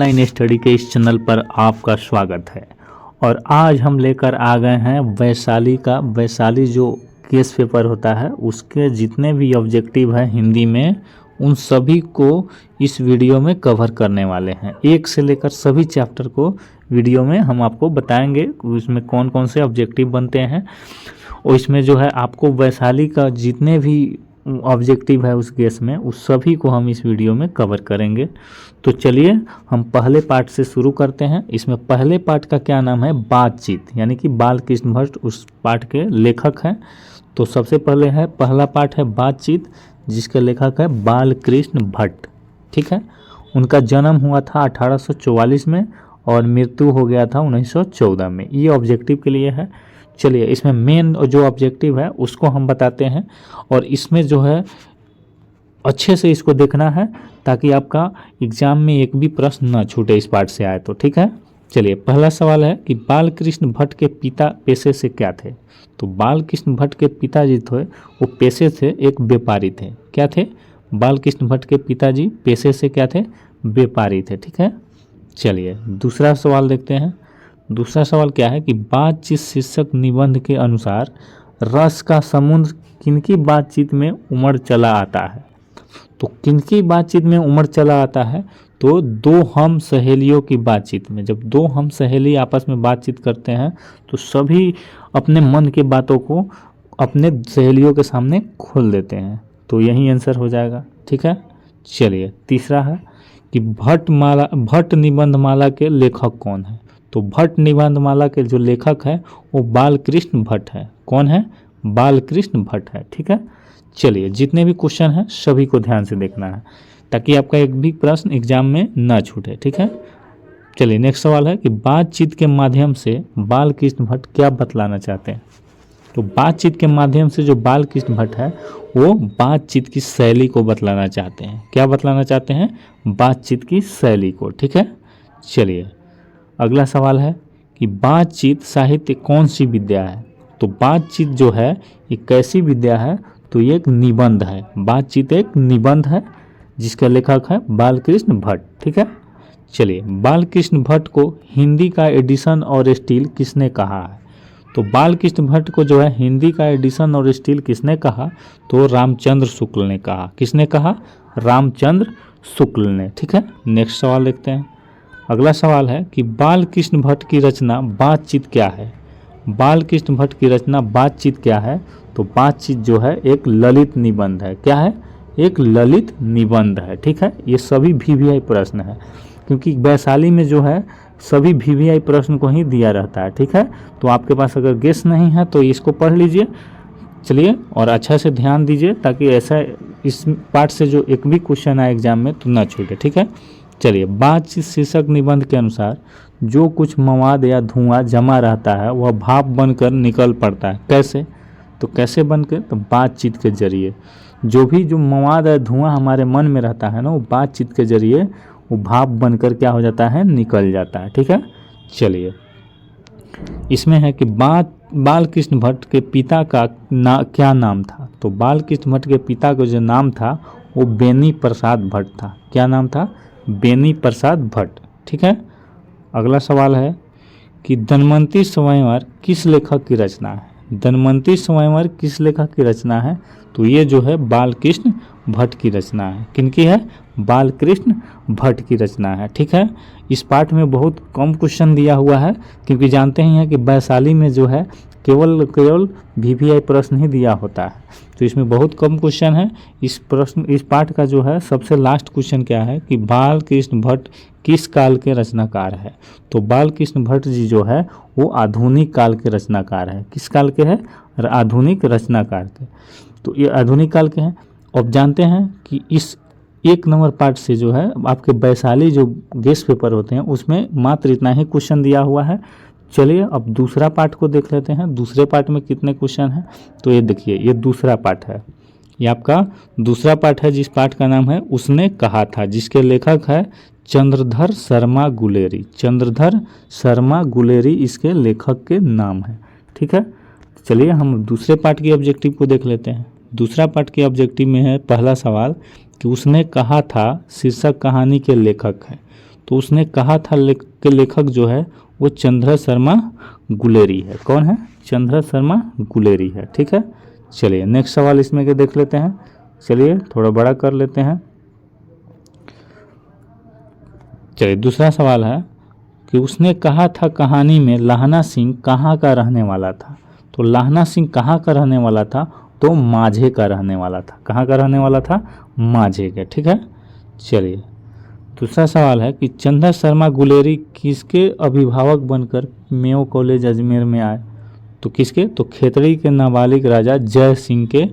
Online study के इस channel पर आपका स्वागत है। और आज हम लेकर आ गए हैं वैशाली जो केस पेपर होता है उसके जितने भी ऑब्जेक्टिव हैं हिंदी में उन सभी को इस वीडियो में कवर करने वाले हैं। एक से लेकर सभी चैप्टर को वीडियो में हम आपको बताएंगे उसमें कौन कौन से ऑब्जेक्टिव बनते हैं। और इसमें जो है आपको वैशाली का जितने भी ऑब्जेक्टिव है उस केस में उस सभी को हम इस वीडियो में कवर करेंगे। तो चलिए हम पहले पार्ट से शुरू करते हैं। इसमें पहले पार्ट का क्या नाम है, बातचीत, यानी कि बालकृष्ण भट्ट उस पार्ट के लेखक हैं। तो सबसे पहले है पहला पार्ट है बातचीत, जिसके लेखक है बालकृष्ण भट्ट। ठीक है, उनका जन्म हुआ था 1844 में और मृत्यु हो गया था 1914 में। ये ऑब्जेक्टिव के लिए है। चलिए इसमें मेन जो ऑब्जेक्टिव है उसको हम बताते हैं और इसमें जो है अच्छे से इसको देखना है ताकि आपका एग्जाम में एक भी प्रश्न ना छूटे इस पार्ट से आए तो। ठीक है, चलिए पहला सवाल है कि बालकृष्ण भट्ट के पिता पेशे से क्या थे। तो बालकृष्ण भट्ट के पिताजी थे वो पेशे से एक व्यापारी थे। क्या थे? बालकृष्ण भट्ट के पिताजी पेशे से क्या थे? व्यापारी थे। ठीक है, चलिए दूसरा सवाल देखते हैं। दूसरा सवाल क्या है कि बातचीत शीर्षक निबंध के अनुसार रस का समुद्र किनकी बातचीत में उमड़ चला आता है। तो किनकी बातचीत में उमड़ चला आता है? तो दो हम सहेलियों की बातचीत में। जब दो हम सहेली आपस में बातचीत करते हैं तो सभी अपने मन की बातों को अपने सहेलियों के सामने खोल देते हैं। तो यही आंसर हो जाएगा। ठीक है, चलिए तीसरा है कि भट्ट निबंधमाला के लेखक कौन है। तो भट्ट निबंधमाला के जो लेखक है वो बालकृष्ण भट्ट है। कौन है? बालकृष्ण भट्ट है। ठीक है, चलिए जितने भी क्वेश्चन हैं सभी को ध्यान से देखना है ताकि आपका एक भी प्रश्न एग्जाम में ना छूटे। ठीक है, चलिए नेक्स्ट सवाल है कि बातचीत के माध्यम से बालकृष्ण भट्ट क्या बतलाना चाहते हैं। तो बातचीत के माध्यम से जो बालकृष्ण भट्ट है वो बातचीत की शैली को बतलाना चाहते हैं। क्या बतलाना चाहते हैं? बातचीत की शैली को। ठीक है, चलिए अगला सवाल है कि बातचीत साहित्य कौन सी विद्या है। तो बातचीत जो है ये कैसी विद्या है? तो ये एक निबंध है। बातचीत एक निबंध है जिसका लेखक है बालकृष्ण भट्ट। ठीक है, चलिए बालकृष्ण भट्ट को हिंदी का एडिशन और स्टील किसने कहा है। तो बालकृष्ण भट्ट को जो है हिंदी का एडिशन और स्टील किसने कहा? तो रामचंद्र शुक्ल ने कहा। किसने कहा? रामचंद्र शुक्ल ने। ठीक है, नेक्स्ट सवाल देखते हैं। अगला सवाल है कि बालकृष्ण भट्ट की रचना बातचीत क्या है। बालकृष्ण भट्ट की रचना बातचीत क्या है? तो बातचीत जो है एक ललित निबंध है। क्या है? एक ललित निबंध है। ठीक है, ये सभी वीवीआई प्रश्न है क्योंकि वैशाली में जो है सभी वीवीआई प्रश्न को ही दिया रहता है। ठीक है, तो आपके पास अगर गेस नहीं है तो इसको पढ़ लीजिए। चलिए और अच्छा से ध्यान दीजिए ताकि ऐसा इस पार्ट से जो एक भी क्वेश्चन आए एग्जाम में तो ना छूटे। ठीक है, चलिए बातचीत शीर्षक निबंध के अनुसार जो कुछ मवाद या धुआं जमा रहता है वह भाप बनकर निकल पड़ता है। कैसे? तो कैसे बनकर? तो बातचीत के जरिए। जो मवाद या धुआं हमारे मन में रहता है ना वो बातचीत के जरिए वो भाप बनकर क्या हो जाता है? निकल जाता है। ठीक है, चलिए इसमें है कि बालकृष्ण भट्ट के पिता का क्या नाम था। तो बालकृष्ण भट्ट के पिता का जो नाम था वो बेनी प्रसाद भट्ट था। क्या नाम था? बेनी प्रसाद भट्ट। ठीक है, अगला सवाल है कि धनवंती स्वयंवर किस लेखक की रचना है। धनवंती स्वयंवर किस लेखक की रचना है? तो ये जो है बालकृष्ण भट्ट की रचना है। किनकी है? बालकृष्ण भट्ट की रचना है। ठीक है, इस पार्ट में बहुत कम क्वेश्चन दिया हुआ है क्योंकि जानते ही हैं कि वैशाली में जो है केवल वीवीआई प्रश्न ही दिया होता है तो इसमें बहुत कम क्वेश्चन है। इस पार्ट का जो है सबसे लास्ट क्वेश्चन क्या है कि बालकृष्ण भट्ट किस काल के रचनाकार है। तो बालकृष्ण भट्ट जी जो है वो आधुनिक काल के रचनाकार है। किस काल के हैं? आधुनिक रचनाकार के। तो ये आधुनिक काल के हैं। अब जानते हैं कि इस एक नंबर पार्ट से जो है आपके वैशाली जो गेस्ट पेपर होते हैं उसमें मात्र इतना ही क्वेश्चन दिया हुआ है। चलिए अब दूसरा पार्ट को देख लेते हैं। दूसरे पार्ट में कितने क्वेश्चन हैं? तो ये देखिए ये दूसरा पार्ट है। ये आपका दूसरा पार्ट है जिस पार्ट का नाम है उसने कहा था, जिसके लेखक है चंद्रधर शर्मा गुलेरी। चंद्रधर शर्मा गुलेरी इसके लेखक के नाम है। ठीक है, चलिए हम दूसरे पार्ट की ऑब्जेक्टिव को देख लेते हैं। दूसरा पार्ट के ऑब्जेक्टिव में है पहला सवाल कि उसने कहा था शीर्षक कहानी के लेखक है। तो उसने कहा था कि लेखक जो है वो चंद्र शर्मा गुलेरी है। कौन है? चंद्र शर्मा गुलेरी है। ठीक है, चलिए नेक्स्ट सवाल इसमें के देख लेते हैं। चलिए थोड़ा बड़ा कर लेते हैं। चलिए दूसरा सवाल है कि उसने कहा था कहानी में लाहना सिंह कहाँ का रहने वाला था। तो लाहना सिंह कहाँ का रहने वाला था? तो माझे का रहने वाला था। कहाँ का रहने वाला था? माझे का। ठीक है, चलिए दूसरा सवाल है कि चंद्र शर्मा गुलेरी किसके अभिभावक बनकर मेयो कॉलेज अजमेर में आए। तो किसके? तो खेतड़ी के नाबालिग राजा जय सिंह के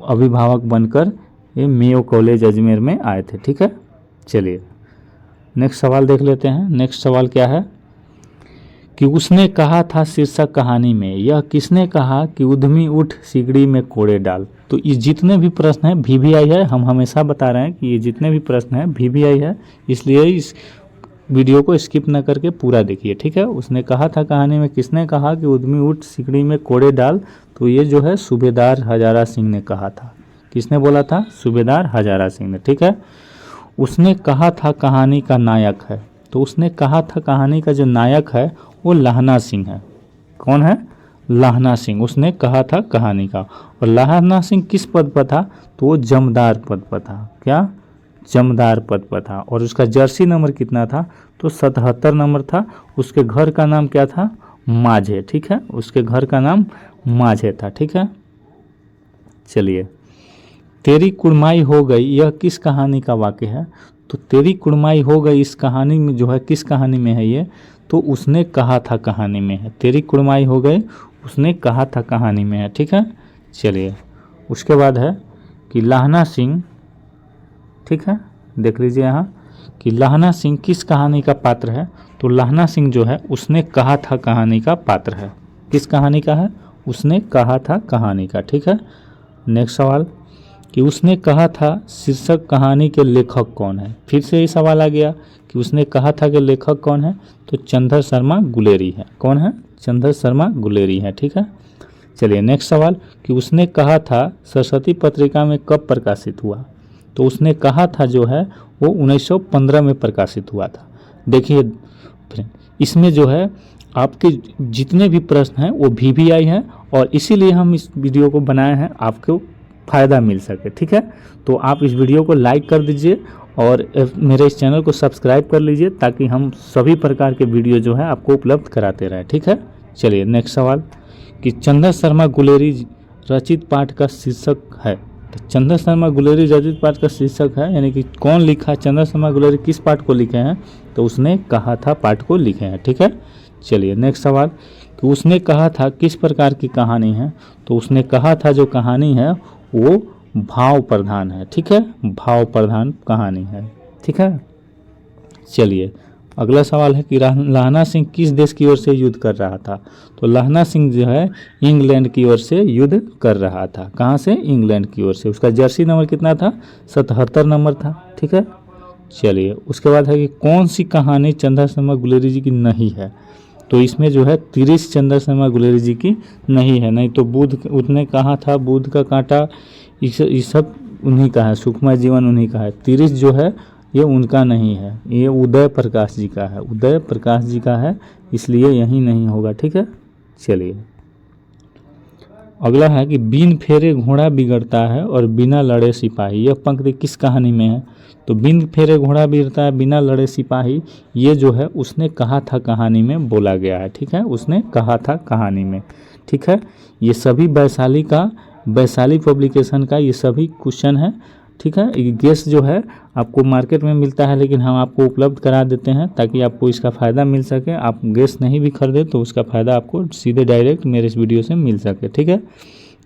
अभिभावक बनकर ये मेयो कॉलेज अजमेर में आए थे। ठीक है, चलिए नेक्स्ट सवाल देख लेते हैं। नेक्स्ट सवाल क्या है कि उसने कहा था शीर्षक कहानी में, यह किसने कहा कि उद्यमी उठ सिगड़ी में कोड़े डाल। तो ये जितने भी प्रश्न हैं VVI है, हम हमेशा बता रहे हैं कि ये जितने भी प्रश्न हैं VVI है, इसलिए इस वीडियो को स्किप न करके पूरा देखिए। ठीक है, उसने कहा था कहानी में किसने कहा कि उद्यमी उठ सिगड़ी में कोड़े डाल। तो ये जो है सूबेदार हजारा सिंह ने कहा था। किसने बोला था? सूबेदार हजारा सिंह ने। ठीक है, उसने कहा था कहानी का नायक है। तो उसने कहा था कहानी का जो नायक है वो लाहना सिंह है। कौन है? लाहना सिंह। उसने कहा था कहानी का। और लाहना सिंह किस पद पर था? तो वो जमदार पद पर था। क्या? जमदार पद पर था। और उसका जर्सी नंबर कितना था? तो 77 नंबर था। उसके घर का नाम क्या था? माझे। ठीक है, उसके घर का नाम माझे था। ठीक है, चलिए तेरी कुड़माई हो गई, यह किस कहानी का वाक्य है? तो तेरी कुड़माई हो गई इस कहानी में जो है, किस कहानी में है ये? तो उसने कहा था कहानी में है। तेरी कुड़माई हो गई उसने कहा था कहानी में है। ठीक है, चलिए उसके बाद है कि लाहना सिंह। ठीक है, देख लीजिए यहाँ कि लाहना सिंह किस कहानी का पात्र है। तो लाहना सिंह जो है उसने कहा था कहानी का पात्र है। किस कहानी का है? उसने कहा था कहानी का। ठीक है, नेक्स्ट सवाल कि उसने कहा था शीर्षक कहानी के लेखक कौन है। फिर से ये सवाल आ गया कि उसने कहा था कि लेखक कौन है। तो चंद्र शर्मा गुलेरी है। कौन है? चंद्र शर्मा गुलेरी है। ठीक है, चलिए नेक्स्ट सवाल कि उसने कहा था सरस्वती पत्रिका में कब प्रकाशित हुआ। तो उसने कहा था जो है वो 1915 में प्रकाशित हुआ था। देखिए इसमें जो है आपके जितने भी प्रश्न हैं वो VVI हैं और इसीलिए हम इस वीडियो को बनाए हैं, आपको फ़ायदा मिल सके। ठीक है, तो आप इस वीडियो को लाइक कर दीजिए और मेरे इस चैनल को सब्सक्राइब कर लीजिए ताकि हम सभी प्रकार के वीडियो जो है आपको उपलब्ध कराते रहें। ठीक है, चलिए नेक्स्ट सवाल कि चंद्र शर्मा गुलेरी रचित पाठ का शीर्षक है। तो चंद्र शर्मा गुलेरी रचित पाठ का शीर्षक है, यानी कि कौन लिखा? चंद्र शर्मा गुलेरी किस पाठ को लिखे हैं? तो उसने कहा था पाठ को लिखे हैं। ठीक है, चलिए नेक्स्ट सवाल कि उसने कहा था किस प्रकार की कहानी है। तो उसने कहा था जो कहानी है वो भाव प्रधान है। ठीक है, भाव प्रधान कहानी है। ठीक है, चलिए अगला सवाल है कि लाहना सिंह किस देश की ओर से युद्ध कर रहा था। तो लाहना सिंह जो है इंग्लैंड की ओर से युद्ध कर रहा था। कहाँ से? इंग्लैंड की ओर से। उसका जर्सी नंबर कितना था? 77 नंबर था। ठीक है, चलिए उसके बाद है कि कौन सी कहानी चंद्र शर्मा गुलेरी जी की नहीं है। तो इसमें जो है तिरिश चंद्र शर्मा गुलेरी जी की नहीं है। नहीं तो बुद्ध, उसने कहा था बुद्ध का कांटा, ये सब उन्हीं का है। सुखमय जीवन उन्हीं का है। तिरिश जो है ये उनका नहीं है, ये उदय प्रकाश जी का है। उदय प्रकाश जी का है, इसलिए यही नहीं होगा। ठीक है, चलिए अगला है कि बिन फेरे घोड़ा बिगड़ता है और बिना लड़े सिपाही। यह पंक्ति किस कहानी में है। तो बिन फेरे घोड़ा बिगड़ता है बिना लड़े सिपाही, ये जो है उसने कहा था कहानी में बोला गया है। ठीक है, उसने कहा था कहानी में। ठीक है, ये सभी वैशाली पब्लिकेशन का ये सभी क्वेश्चन है। ठीक है, ये गेस जो है आपको मार्केट में मिलता है, लेकिन हम आपको उपलब्ध करा देते हैं ताकि आपको इसका फ़ायदा मिल सके। आप गेस नहीं भी खरीदे तो उसका फ़ायदा आपको सीधे डायरेक्ट मेरे इस वीडियो से मिल सके। ठीक है,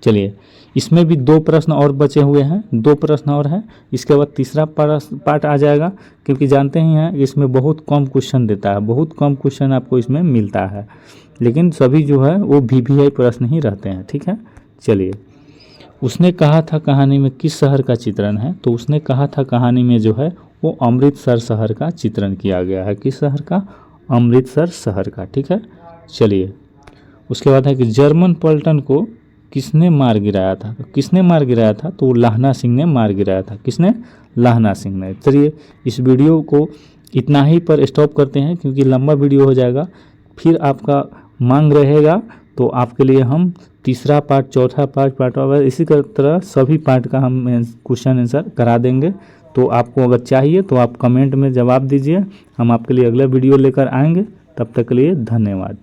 चलिए इसमें भी 2 प्रश्न और बचे हुए हैं, 2 प्रश्न और हैं। इसके बाद तीसरा पार्ट आ जाएगा, क्योंकि जानते ही हैं इसमें बहुत कम क्वेश्चन देता है, बहुत कम क्वेश्चन आपको इसमें मिलता है, लेकिन सभी जो है वो VVI प्रश्न ही रहते हैं। ठीक है, चलिए उसने कहा था कहानी में किस शहर का चित्रण है। तो उसने कहा था कहानी में जो है वो अमृतसर शहर का चित्रण किया गया है। किस शहर का? अमृतसर शहर का। ठीक है, चलिए उसके बाद है कि जर्मन पलटन को किसने मार गिराया था। किसने मार गिराया था? तो लाहना सिंह ने मार गिराया था। किसने? लाहना सिंह ने। चलिए इस वीडियो को इतना ही पर स्टॉप करते हैं क्योंकि लंबा वीडियो हो जाएगा। फिर आपका मांग रहेगा तो आपके लिए हम तीसरा पार्ट, चौथा पार्ट इसी तरह सभी पार्ट का हम क्वेश्चन आंसर करा देंगे। तो आपको अगर चाहिए तो आप कमेंट में जवाब दीजिए, हम आपके लिए अगला वीडियो लेकर आएंगे। तब तक के लिए धन्यवाद।